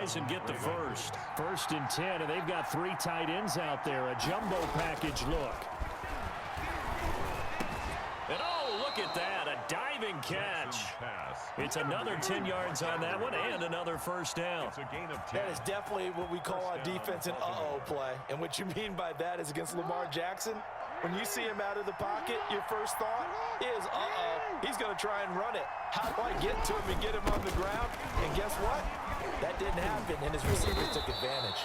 tries and get the first. 1st and 10, and they've got 3 tight ends out there. A jumbo package look. And oh, look at that, a diving catch. It's another 10 yards on that one and another first down. That is definitely what we call on defense an uh-oh play. And what you mean by that is against Lamar Jackson, when you see him out of the pocket, your first thought is, uh-oh, he's going to try and run it. How do I get to him and get him on the ground? And guess what? That didn't happen, and his receiver took advantage.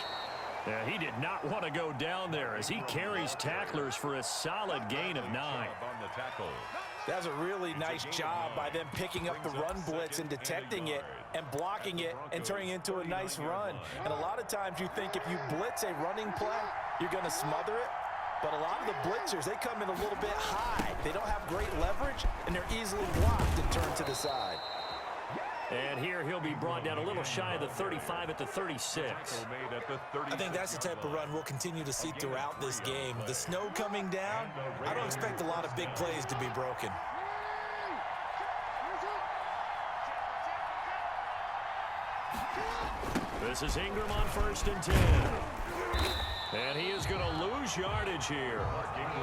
Yeah, he did not want to go down there as he carries tacklers for a solid gain of 9. That's a really nice job by them picking up the run blitz and detecting it and blocking it and turning it into a nice run. And a lot of times you think if you blitz a running play, you're going to smother it. But a lot of the blitzers, they come in a little bit high. They don't have great leverage, and they're easily blocked and turned to the side. And here he'll be brought down a little shy of the 35 at the 36. I think that's the type of run we'll continue to see throughout this game. The snow coming down, I don't expect a lot of big plays to be broken. This is Ingram on 1st and 10. And he is going to lose yardage here.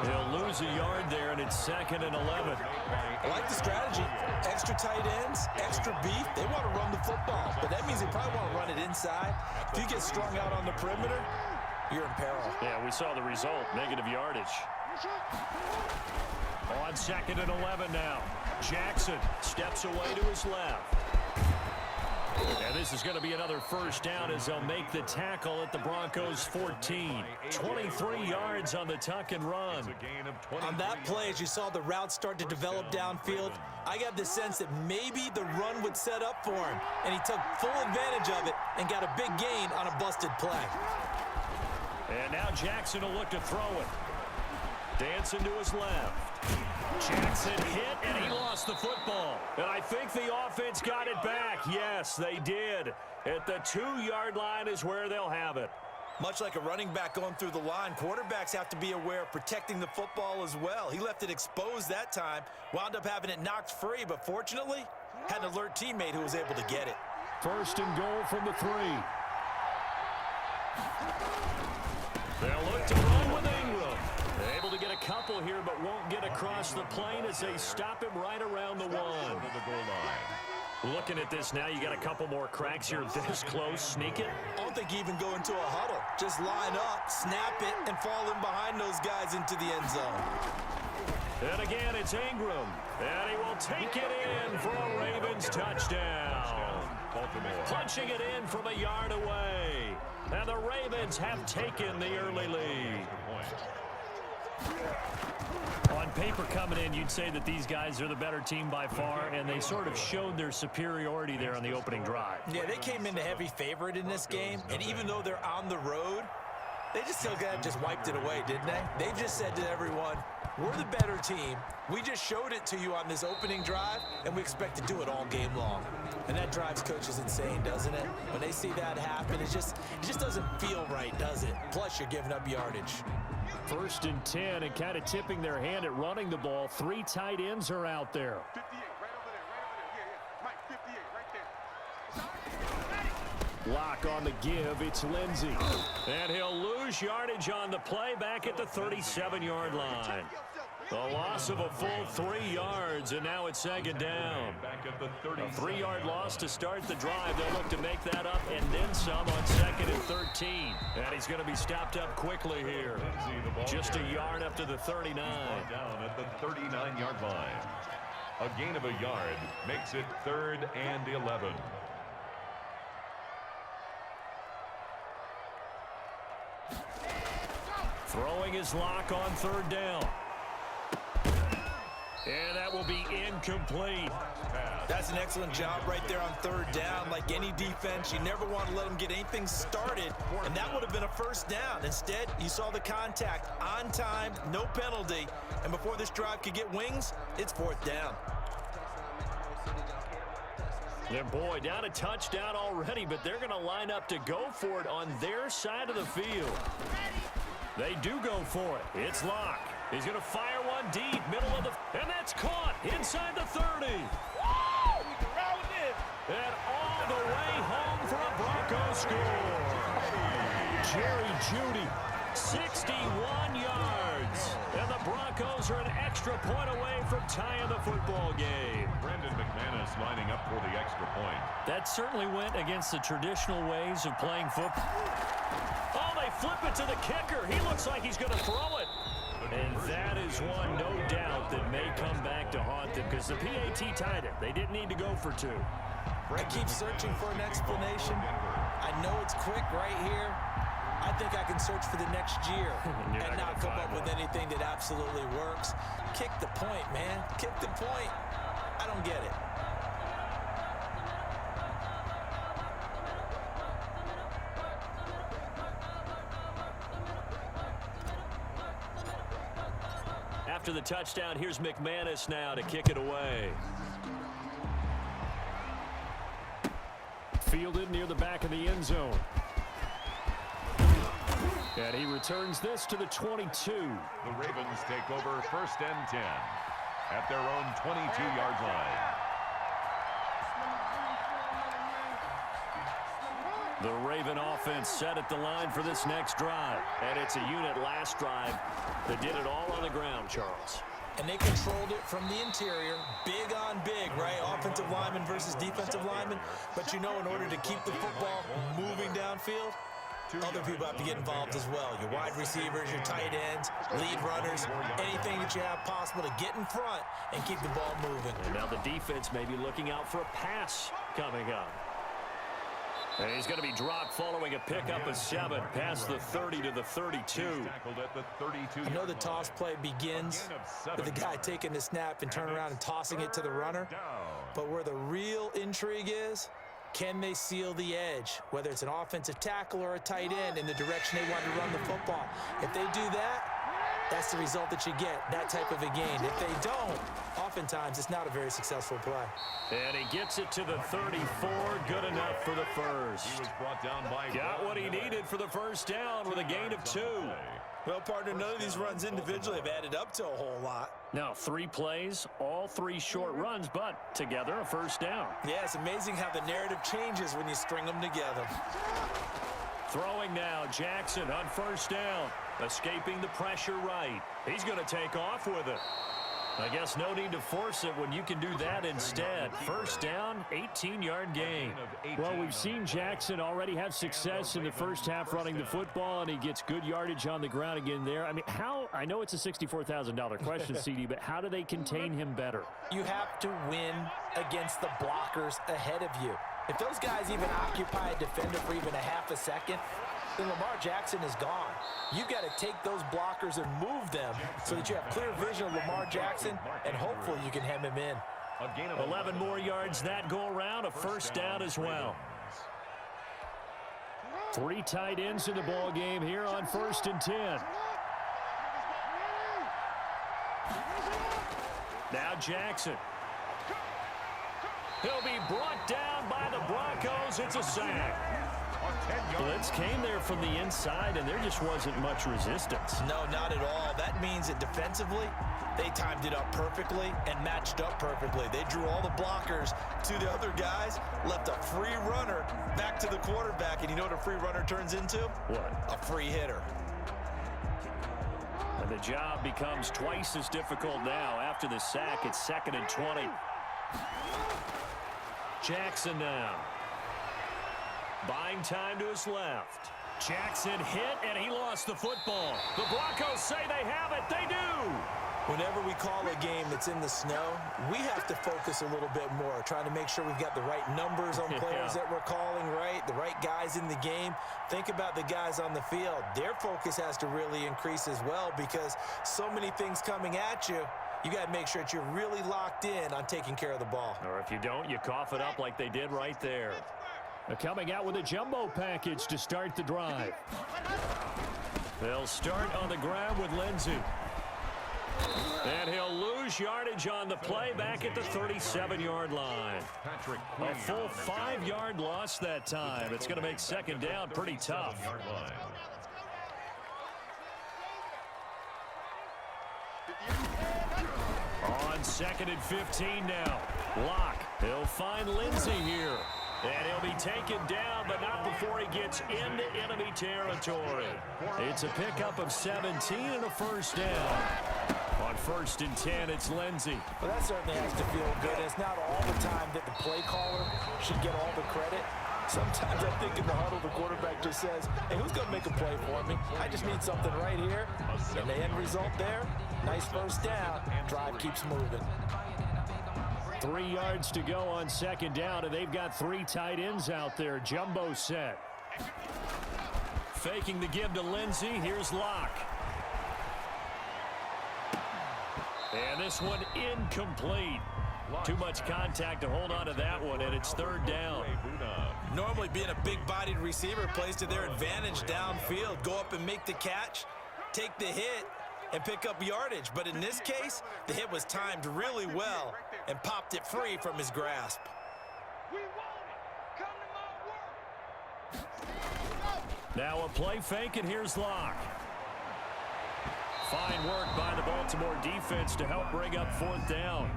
He'll lose a yard there, and it's 2nd and 11. I like the strategy. Extra tight ends, extra beef. They want to run the football, but that means they probably want to run it inside. If you get strung out on the perimeter, you're in peril. Yeah, we saw the result, negative yardage. On 2nd and 11 now. Jackson steps away to his left. And this is going to be another first down as they'll make the tackle at the Broncos 14. 23 yards on the tuck and run. On that play, as you saw the route start to develop downfield, I got the sense that maybe the run would set up for him. And he took full advantage of it and got a big gain on a busted play. And now Jackson will look to throw it. Dancing to his left. Jackson hit, and he lost the football. And I think the offense got it back. Yes, they did. At the 2-yard line is where they'll have it. Much like a running back going through the line, quarterbacks have to be aware of protecting the football as well. He left it exposed that time, wound up having it knocked free, but fortunately, had an alert teammate who was able to get it. 1st and goal from the 3. They'll look to run with Ingram. Able to get a couple here, but won't get across the plane as they stop him right around the 1. Looking at this now, you got a couple more cracks here this close. Sneak it. I don't think you even go into a huddle. Just line up, snap it, and fall in behind those guys into the end zone. And again, it's Ingram. And he will take it in for a Ravens touchdown. Punching it in from a yard away. And the Ravens have taken the early lead. On paper coming in, you'd say that these guys are the better team by far, and they sort of showed their superiority there on the opening drive. Yeah, they came in a heavy favorite in this game, and even though they're on the road, they just still just wiped it away, didn't they? They just said to everyone, we're the better team. We just showed it to you on this opening drive, and we expect to do it all game long. And that drives coaches insane, doesn't it? When they see that happen, it just doesn't feel right, does it? Plus, you're giving up yardage. 1st and 10, and kind of tipping their hand at running the ball. 3 tight ends are out there. 58, right over there, right over there. Yeah, Mike, 58, right there. Lock on the give. It's Lindsey. And he'll lose yardage on the play back at the 37-yard line. The loss of a full 3 yards, and now it's 2nd down. A 3-yard loss to start the drive. They'll look to make that up and then some on 2nd and 13. And he's going to be stopped up quickly here. Just a yard up to the 39. Down at the 39-yard line. A gain of a yard makes it 3rd and 11. Throwing his lock on 3rd down. And that will be incomplete. That's an excellent job right there on 3rd down. Like any defense, you never want to let them get anything started, and that would have been a first down. Instead, you saw the contact on time, no penalty, and before this drive could get wings, it's 4th down. And boy, down a touchdown already, but they're going to line up to go for it on their side of the field. They do go for it. It's Locke. He's going to fire one deep, middle of the, and that's caught inside the 30. And all the way home for a Broncos score. Jerry Jeudy, 61 yards. And the Broncos are an extra point away from tying the football game. Brendan McManus lining up for the extra point. That certainly went against the traditional ways of playing football. Oh, they flip it to the kicker. He looks like he's going to throw it. And that is one, no doubt, that may come back to haunt them because the PAT tied it. They didn't need to go for two. I keep searching for an explanation. I know it's quick right here. I think I can search for the next year and not come up with anything that absolutely works. Kick the point, man. Kick the point. I don't get it. After the touchdown, here's McManus now to kick it away. Fielded near the back of the end zone. And he returns this to the 22. The Ravens take over 1st and 10 at their own 22-yard line. The Raven offense set at the line for this next drive. And it's a unit last drive that did it all on the ground, Charles. And they controlled it from the interior, big on big, right? Offensive lineman versus defensive lineman. But you know, in order to keep the football moving downfield, other people have to get involved as well. Your wide receivers, your tight ends, lead runners, anything that you have possible to get in front and keep the ball moving. And now the defense may be looking out for a pass coming up. And he's going to be dropped following a pickup of 7 past the 30 to the 32. I know the toss play begins with the guy taking the snap and turning around and tossing it to the runner. But where the real intrigue is, can they seal the edge, whether it's an offensive tackle or a tight end, in the direction they want to run the football? If they do that, that's the result that you get, that type of a gain. If they don't, oftentimes it's not a very successful play. And he gets it to the 34, good enough for the first. He was brought down by Got what he needed for the first down with a gain of 2. Well, partner, none of these runs individually have added up to a whole lot. Now 3 plays, all 3 short runs, but together a first down. Yeah, it's amazing how the narrative changes when you string them together. Throwing now, Jackson on first down. Escaping the pressure right. He's going to take off with it. I guess no need to force it when you can do that instead. First down, 18-yard gain. Well, we've seen Jackson already have success in the first half running the football, and he gets good yardage on the ground again there. I mean, I know it's a $64,000 question, CD, but how do they contain him better? You have to win against the blockers ahead of you. If those guys even occupy a defender for even a half a second, then Lamar Jackson is gone. You've got to take those blockers and move them so that you have clear vision of Lamar Jackson, and hopefully you can hem him in. 11 more yards that go around, a first down as well. 3 tight ends in the ball game here on 1st and 10. Now Jackson. He'll be brought down by the Broncos. It's a sack. Blitz came there from the inside, and there just wasn't much resistance. No, not at all. That means that defensively, they timed it up perfectly and matched up perfectly. They drew all the blockers to the other guys, left a free runner back to the quarterback, and you know what a free runner turns into? What? A free hitter. And the job becomes twice as difficult now. After the sack, it's 2nd and 20. Jackson now. Buying time to his left. Jackson hit, and he lost the football. The Broncos say they have it. They do. Whenever we call a game that's in the snow, we have to focus a little bit more, trying to make sure we've got the right numbers on players that we're calling, right? The right guys in the game. Think about the guys on the field. Their focus has to really increase as well because so many things coming at you. You got to make sure that you're really locked in on taking care of the ball. Or if you don't, you cough it up like they did right there. They're coming out with a jumbo package to start the drive. They'll start on the ground with Lindsey. And he'll lose yardage on the play back at the 37-yard line. A full 5-yard loss that time. It's going to make 2nd down pretty tough. On 2nd and 15 now. Lock. He'll find Lindsey here. And he'll be taken down, but not before he gets into enemy territory. It's a pickup of 17 and a first down. On 1st and 10, it's Lindsey. Well, that certainly has to feel good. It's not all the time that the play caller should get all the credit. Sometimes I think in the huddle, the quarterback just says, hey, who's going to make a play for me? I just need something right here. And the end result there, nice first down. Drive keeps moving. 3 yards to go on 2nd down, and they've got 3 tight ends out there. Jumbo set. Faking the give to Lindsey. Here's Locke. And this one incomplete. Too much contact to hold on to that one, and it's 3rd down. Normally being a big-bodied receiver plays to their advantage downfield. Go up and make the catch, take the hit, and pick up yardage. But in this case, the hit was timed really well and popped it free from his grasp. Now a play fake, and here's Locke. Fine work by the Baltimore defense to help bring up 4th down.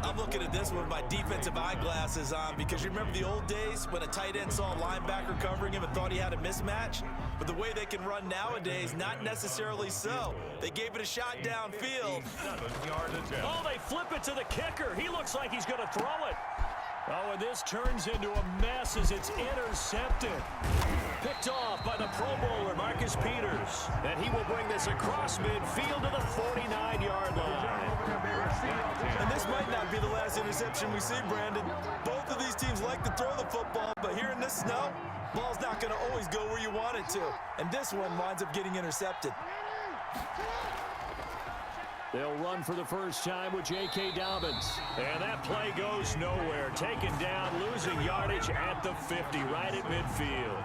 I'm looking at this with my defensive eyeglasses on because you remember the old days when a tight end saw a linebacker covering him and thought he had a mismatch? But the way they can run nowadays, not necessarily so. They gave it a shot downfield. Oh, they flip it to the kicker. He looks like he's going to throw it. Oh, and this turns into a mess as it's intercepted. Picked off by the Pro Bowler, Marcus Peters. And he will bring this across midfield to the 49-yard line. And this might not be the last interception we see, Brandon. Both of these teams like to throw the football, but here in this snow, ball's not going to always go where you want it to. And this one winds up getting intercepted. They'll run for the first time with J.K. Dobbins. And that play goes nowhere. Taken down, losing yardage at the 50, right at midfield.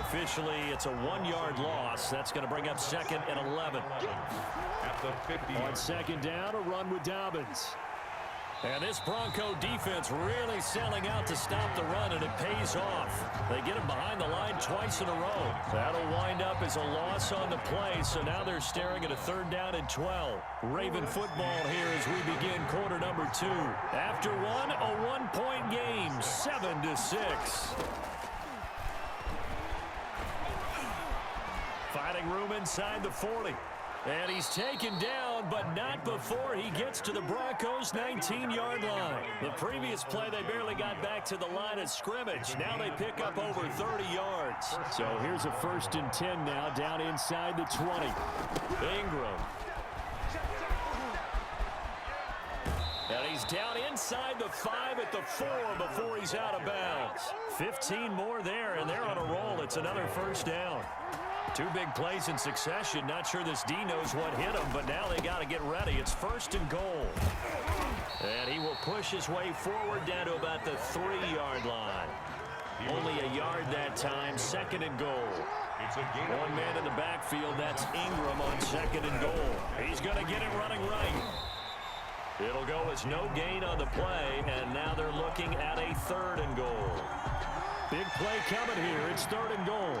Officially, it's a 1-yard loss. That's going to bring up 2nd and 11. At the 50. On 2nd down, a run with Dobbins. And this Bronco defense really selling out to stop the run, and it pays off. They get him behind the line twice in a row. That'll wind up as a loss on the play, so now they're staring at a 3rd down and 12. Raven football here as we begin quarter number 2. After one, a 1-point game, 7-6. Finding room inside the 40. And he's taken down, but not before he gets to the Broncos' 19-yard line. The previous play, they barely got back to the line of scrimmage. Now they pick up over 30 yards. So here's a 1st and 10 now, down inside the 20. Ingram. And he's down inside the 5 at the 4 before he's out of bounds. 15 more there, and they're on a roll. It's another 1st down. 2 big plays in succession. Not sure this D knows what hit him, but now they got to get ready. It's 1st and goal. And he will push his way forward down to about the 3-yard line. Only a yard that time. 2nd and goal. One man in the backfield. That's Ingram on 2nd and goal. He's going to get it running right. It'll go as no gain on the play, and now they're looking at a 3rd and goal. Big play coming here. It's 3rd and goal.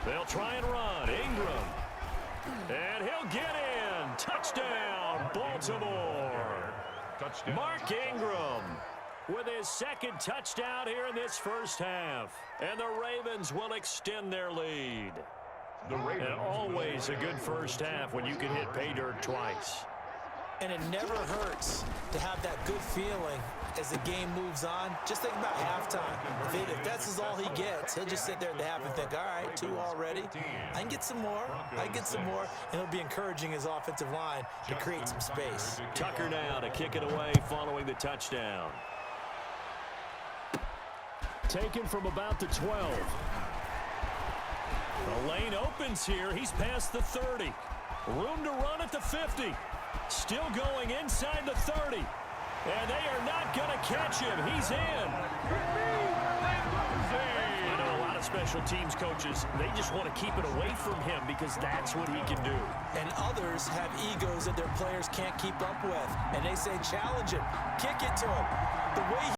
They'll try and run. Ingram. And he'll get in. Touchdown, Baltimore. Touchdown. Mark Ingram with his 2nd touchdown here in this first half. And the Ravens will extend their lead. And always a good first half when you can hit pay dirt twice. And it never hurts to have that good feeling as the game moves on. Just think about halftime. If that's all he gets, he'll just sit there at the half and think, all right, 2 already. I can get some more. I can get some more. And he'll be encouraging his offensive line to create some space. Tucker now to kick it away following the touchdown. Taken from about the 12. The lane opens here. He's past the 30. Room to run at the 50. Still going inside the 30. And they are not going to catch him. He's in. You know, a lot of special teams coaches, they just want to keep it away from him because that's what he can do. And others have egos that their players can't keep up with. And they say, challenge him. Kick it to him. The way